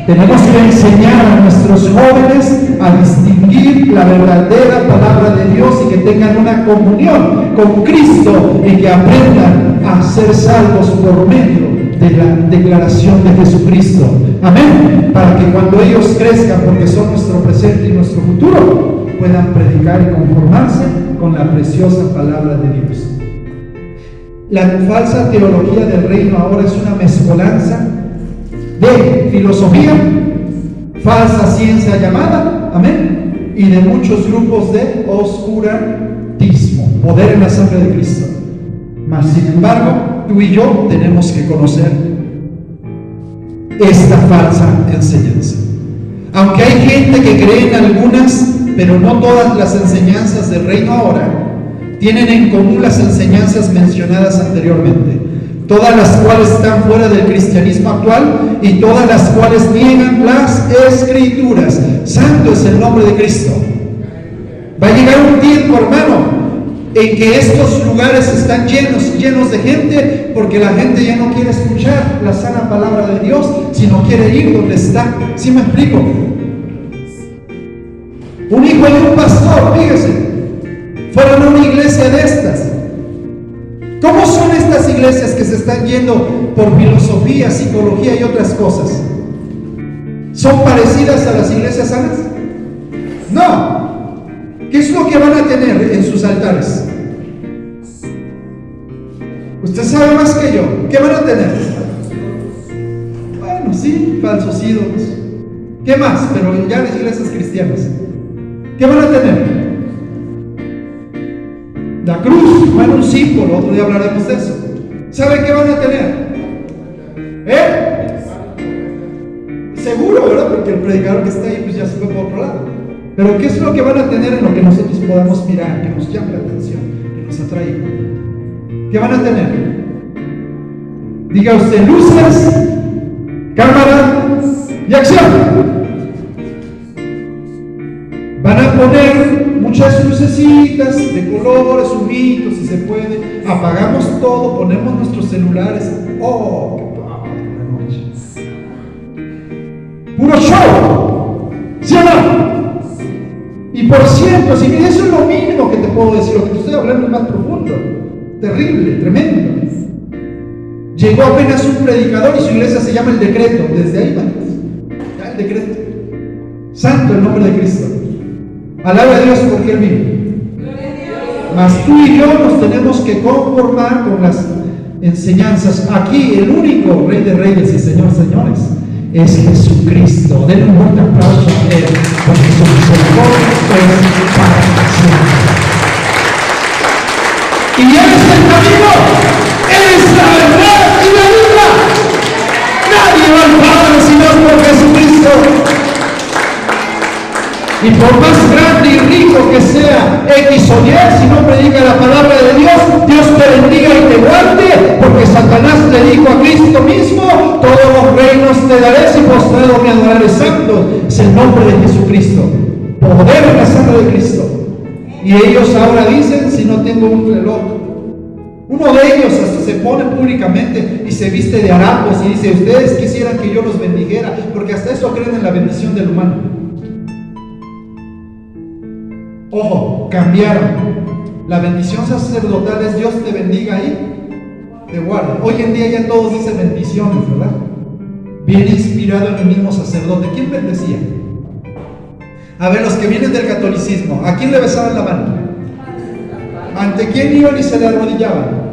Tenemos que enseñar a nuestros jóvenes a distinguir la verdadera palabra de Dios y que tengan una comunión con Cristo y que aprendan a ser salvos por medio de la declaración de Jesucristo. Amén. Para que cuando ellos crezcan, porque son nuestro presente y nuestro futuro, puedan predicar y conformarse con la preciosa palabra de Dios. La falsa teología del reino ahora es una mezcolanza de filosofía, falsa ciencia llamada, amén, y de muchos grupos de oscurantismo, poder en la sangre de Cristo. Mas sin embargo, tú y yo tenemos que conocer esta falsa enseñanza. Aunque hay gente que cree en algunas, pero no todas las enseñanzas del reino ahora tienen en común las enseñanzas mencionadas anteriormente, todas las cuales están fuera del cristianismo actual y todas las cuales niegan las escrituras. Santo es el nombre de Cristo. Va a llegar un tiempo, hermano, en que estos lugares están llenos de gente, porque la gente ya no quiere escuchar la sana palabra de Dios, sino quiere ir donde está. ¿Sí me explico? Un hijo de un pastor, fíjese, fueron a una iglesia de estas. ¿Cómo son estas iglesias que se están yendo por filosofía, psicología y otras cosas? ¿Son parecidas a las iglesias sanas? No. ¿Qué es lo que van a tener en sus altares? Usted sabe más que yo. ¿Qué van a tener? Bueno, sí, falsos ídolos. ¿Qué más? Pero ya las iglesias cristianas. ¿Qué van a tener? La cruz, bueno, un símbolo, otro día hablaremos de eso. ¿Saben qué van a tener? Seguro, ¿verdad? Porque el predicador que está ahí pues ya se fue por otro lado. Pero ¿qué es lo que van a tener en lo que nosotros podamos mirar, que nos llame la atención, que nos atraiga? ¿Qué van a tener? Diga usted: luces, cámara y acción. Van a poner muchas lucecitas de colores, humitos, si se puede. Apagamos todo, ponemos nuestros celulares. ¡Oh, qué padre la noche! ¡Puro show! ¿Sí o no? Y por cierto, si eso es lo mínimo que te puedo decir, lo que te estoy hablando es más profundo, terrible, tremendo. Llegó apenas un predicador y su iglesia se llama El Decreto. Desde ahí, el decreto. Santo el nombre de Cristo. Alaba a Dios porque Él vive. Mas tú y yo nos tenemos que conformar con las enseñanzas. Aquí el único Rey de Reyes y Señor de Señores es Jesucristo. Denle un fuerte aplauso a Él, porque su misericordia es para siempre. Y Él es el camino, Él es la verdad y la vida. Nadie va al Padre si no es por Jesucristo. Y por más grande y rico que sea X o Y, si no predica la palabra de Dios, Dios te bendiga y te guarde, porque Satanás le dijo a Cristo mismo: todos los reinos te daré si postrado me adoraré. Santo es el nombre de Jesucristo, poder en la sangre de Cristo. Y ellos ahora dicen: si no tengo un reloj. Uno de ellos hasta se pone públicamente y se viste de harapos y dice: ustedes quisieran que yo los bendijera, porque hasta eso creen en la bendición del humano. Ojo, cambiaron. La bendición sacerdotal es: Dios te bendiga y te guarde. Hoy en día ya todos dicen bendiciones, ¿verdad? Viene inspirado en el mismo sacerdote. ¿Quién bendecía? A ver, los que vienen del catolicismo, ¿a quién le besaban la mano? ¿Ante quién iban y se le arrodillaban?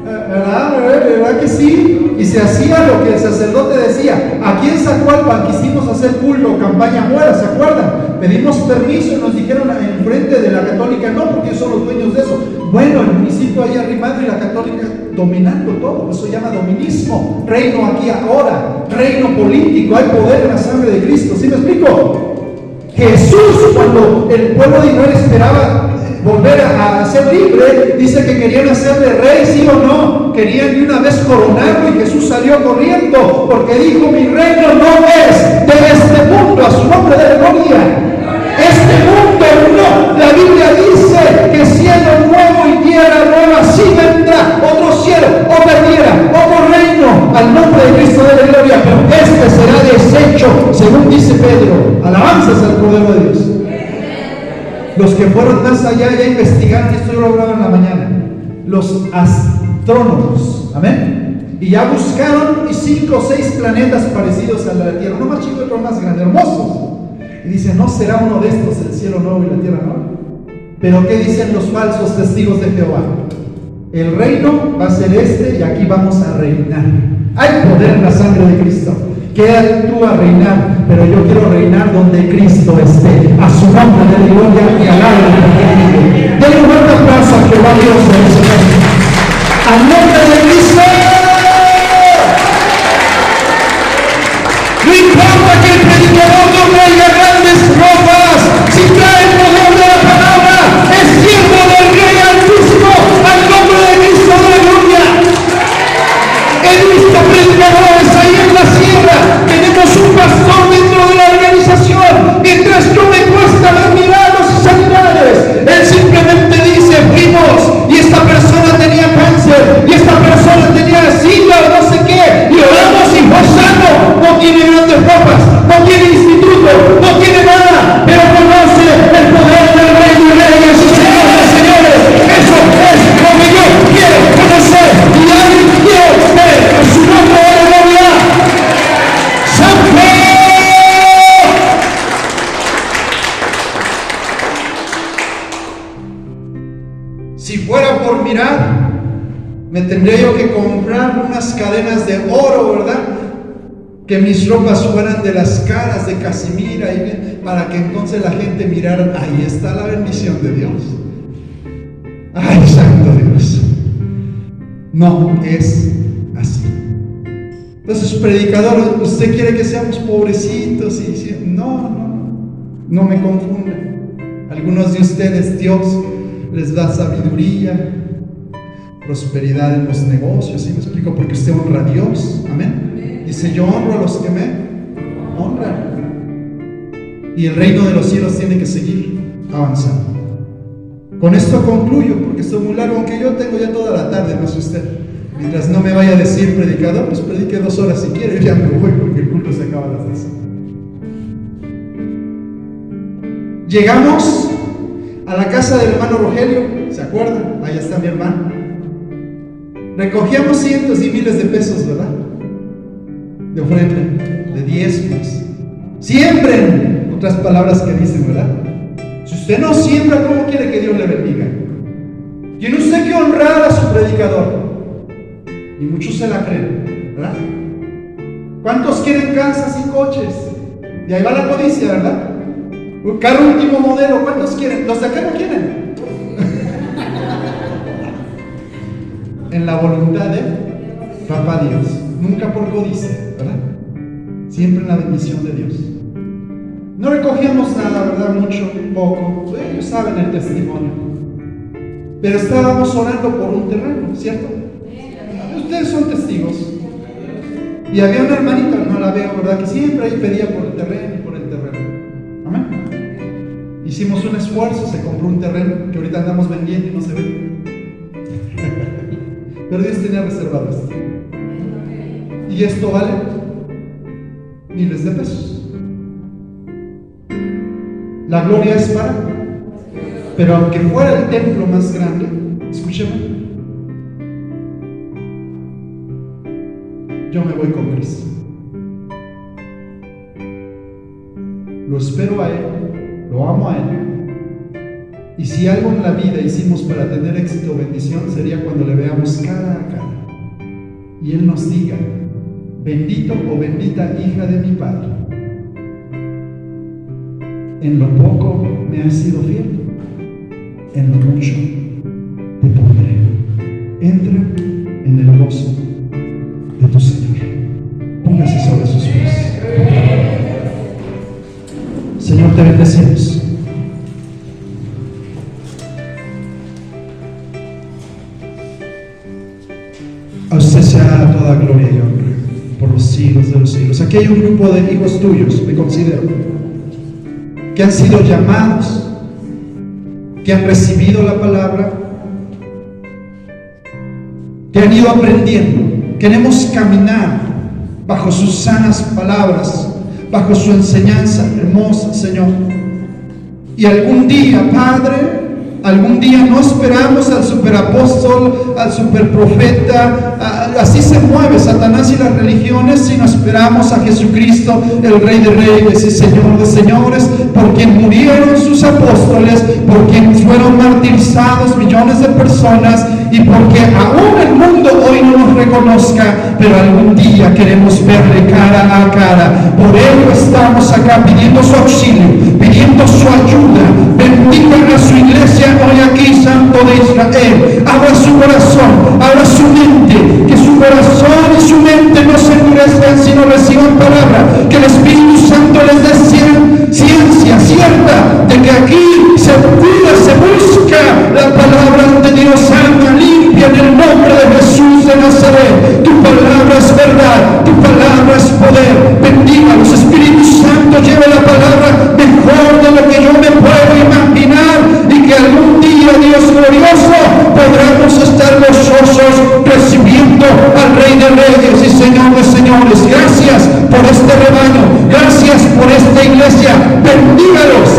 ¿Verdad que sí? Y se hacía lo que el sacerdote decía. Aquí en Zacualpan quisimos hacer culto, campaña muera, ¿se acuerdan? Pedimos permiso y nos dijeron en frente de la católica: no, porque son los dueños de eso. Bueno, el municipio ahí arrimado y la católica dominando todo. Eso se llama dominismo. Reino aquí ahora, reino político. Hay poder en la sangre de Cristo. ¿Sí me explico? Jesús, cuando el pueblo de Israel esperaba volver a ser libre, dice que querían hacerle rey, sí o no, querían de una vez coronarlo, y Jesús salió corriendo porque dijo: mi reino no es de este mundo. A su nombre de gloria. Este mundo no. La Biblia dice que cielo nuevo y tierra nueva, sí vendrá otro cielo, otra tierra, otro reino, al nombre de Cristo de la gloria, pero este será deshecho, según dice Pedro. Alabanzas al Cordero de Dios. Los que fueron más allá ya investigaron, esto yo lo hablaba en la mañana, los astrónomos, amén, y ya buscaron 5 o 6 planetas parecidos a la Tierra, uno más chico y otro más grande, hermosos, y dicen: no será uno de estos el cielo nuevo y la tierra nueva. Pero ¿qué dicen los falsos testigos de Jehová? El reino va a ser este y aquí vamos a reinar. Hay poder en la sangre de Cristo. Queda tú a reinar, pero yo quiero reinar donde Cristo esté. A su nombre de gloria y alabanza. Denle un fuerte aplauso a Jehová Dios en ese momento. Al nombre de Cristo. No importa que el predicador no traiga grandes ropas, si trae el poder de la palabra, es siervo del Rey Altísimo. Al nombre de Cristo de la gloria. He visto predicadores ahí en la sierra. Tenemos un pastor dentro de la organización. Mientras yo me cuesta ver milagros y sanidades, él simplemente dice: fuimos y esta persona tenía cáncer y esta persona tenía sida o no sé qué, y oramos y fue sano. No tiene grandes ropas, no tiene instituto, no tiene nada, pero conoce el poder del Rey de Reyes y Señor de Señores. Eso es lo que yo quiero conocer y alguien quiero ver. A su nombre de la gloria. ¡Santo! Si fuera por mirar, me tendría yo que comprar unas cadenas de oro, ¿verdad? Que mis ropas fueran de las caras de Casimira, para que entonces la gente mirara: ahí está la bendición de Dios. ¡Ay, santo Dios! No es así. Entonces, predicador, usted quiere que seamos pobrecitos y no me confunden. Algunos de ustedes, Dios les da sabiduría, prosperidad en los negocios, ¿sí me explico? Porque usted honra a Dios, amén. Dice: yo honro a los que me honran. Y el reino de los cielos tiene que seguir avanzando. Con esto concluyo, porque estoy muy largo, aunque yo tengo ya toda la tarde, no sé usted. Mientras no me vaya a decir predicador, pues predique 2 horas si quiere, yo ya me voy porque el culto se acaba a las 10. Llegamos a la casa del hermano Rogelio, ¿se acuerdan? Allá está mi hermano. Recogíamos cientos y miles de pesos, ¿verdad? De ofrenda, de diezmos. Siembren, otras palabras que dicen, ¿verdad? Si usted no siembra, ¿cómo quiere que Dios le bendiga? Tiene usted que honrar a su predicador. Y muchos se la creen, ¿verdad? ¿Cuántos quieren casas y coches? Y ahí va la codicia, ¿verdad? Un carro último modelo, ¿cuántos quieren? Los de acá no quieren. En la voluntad de Papá Dios, nunca por codicia, ¿verdad? Siempre en la bendición de Dios. No recogíamos nada, ¿verdad? Mucho, poco. Ellos saben el testimonio. Pero estábamos orando por un terreno, ¿cierto? Ustedes son testigos. Y había una hermanita, no la veo, ¿verdad? Que siempre ahí pedía por el terreno y por el terreno. Amén. Hicimos un esfuerzo, se compró un terreno que ahorita andamos vendiendo y no se ve. Pero Dios tenía reservado esto. Y esto vale miles de pesos. La gloria es para. Pero aunque fuera el templo más grande, escúcheme, yo me voy con Cristo. Lo espero a Él, lo amo a Él. Y si algo en la vida hicimos para tener éxito o bendición, sería cuando le veamos cara a cara y Él nos diga: bendito o bendita hija de mi Padre, en lo poco me has sido fiel, en lo mucho te pondré. Entra en el gozo de tu Señor. Póngase sobre sus pies. Señor, te bendecimos. A usted sea toda gloria y honra por los siglos de los siglos. Aquí hay un grupo de hijos tuyos, me considero, que han sido llamados, que han recibido la palabra, que han ido aprendiendo. Queremos caminar bajo sus sanas palabras, bajo su enseñanza hermosa, Señor. Y algún día, Padre, algún día no esperamos al superapóstol, al superprofeta, así se mueve Satanás y las religiones, sino esperamos a Jesucristo, el Rey de Reyes y Señor de Señores, por quien murieron sus apóstoles, por quien fueron martirizados millones de personas, y porque aún el mundo hoy no nos reconozca, pero algún día queremos verle cara a cara. Por ello estamos acá pidiendo su auxilio, pidiendo su ayuda. Bendiga a su iglesia hoy aquí, Santo de Israel. Abra su corazón, abra su mente, que su corazón y su mente no se endurezcan, sino reciban palabra, que el Espíritu Santo les dé ciencia cierta de que aquí se cuida, se busca la palabra de Dios sana, limpia, en el nombre de Jesús de Nazaret. Tu palabra es verdad, tu palabra es poder. Bendiga a los Espíritus Santos, lleve la palabra mejor de lo que yo me puedo imaginar, y que algún día, Dios glorioso, podremos estar gozosos recibiendo al Rey de Reyes y Señor de Señores. Gracias por este rebaño, gracias por esta iglesia. Bendígalos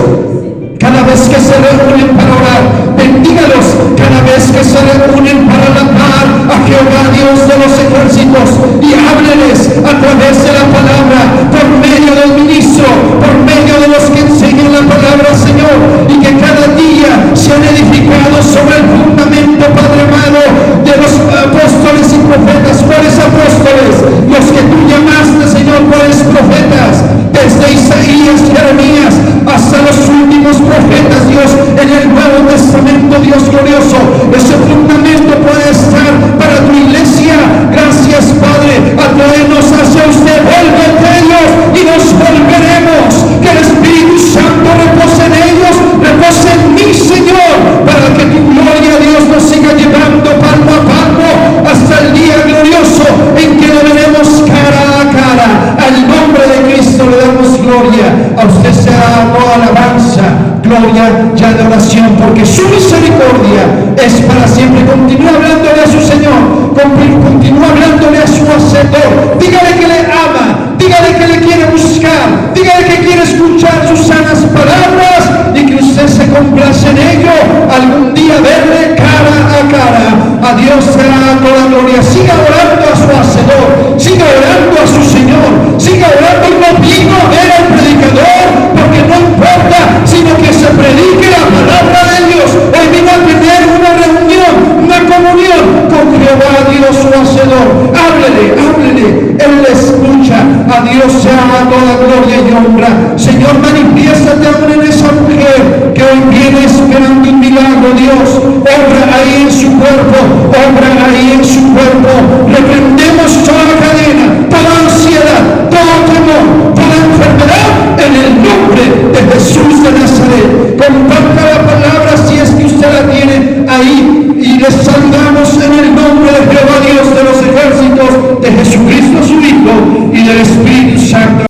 cada vez que se reúnen para orar, bendígalos cada vez que se reúnen para alabar a Jehová Dios de los ejércitos, y hábleles a través de la palabra, por medio del ministro, por medio de los que enseñan la palabra, Señor, y que cada día sean edificados sobre el fundamento, Padre amado, de los apóstoles y profetas. ¿Cuáles apóstoles? Los que tú llamaste, Señor. ¿Cuáles profetas? Desde Isaías, Jeremías, hasta los últimos profetas, Dios, en el Nuevo Testamento, Dios glorioso. Ese fundamento puede estar para tu iglesia. Gracias, Padre. Atraernos hacia usted. Vuélvete ellos y nos volveremos. Que el Espíritu Santo repose en ellos, repose en mí, Señor, para que tu gloria, Dios, nos siga llevando palmo a palmo hasta el día glorioso en que lo veremos cara a cara. Al nombre de Cristo le damos gloria. A usted sea toda alabanza, gloria y adoración, porque su misericordia es para siempre. Continúa hablándole a su Señor, continúa hablándole a su Hacedor. Dígale que le ama, dígale que le quiere buscar, dígale que quiere escuchar sus sanas palabras, y que usted se complace en ello, algún día verle cara a cara. A Dios será toda gloria. Siga orando a su Hacedor, siga orando a su Señor, siga orando, y no vino a ver al predicador alrededor, porque no importa, sino que se predique la palabra de Dios. Él vino a tener una reunión, una comunión con Jehová Dios su Hacedor. Háblele, Él le escucha. A Dios sea toda gloria y honra. Señor, manifiéstate aún en esa mujer que hoy viene esperando un milagro. Dios, obra ahí en su cuerpo, obra ahí en su cuerpo. Reprendemos toda cadena, toda ansiedad, todo temor, toda enfermedad en el nombre de Jesús de Nazaret. Comparta la palabra si es que usted la tiene ahí, y le saludamos en el nombre de Jehová Dios de los ejércitos, de Jesucristo su Hijo y del Espíritu Santo.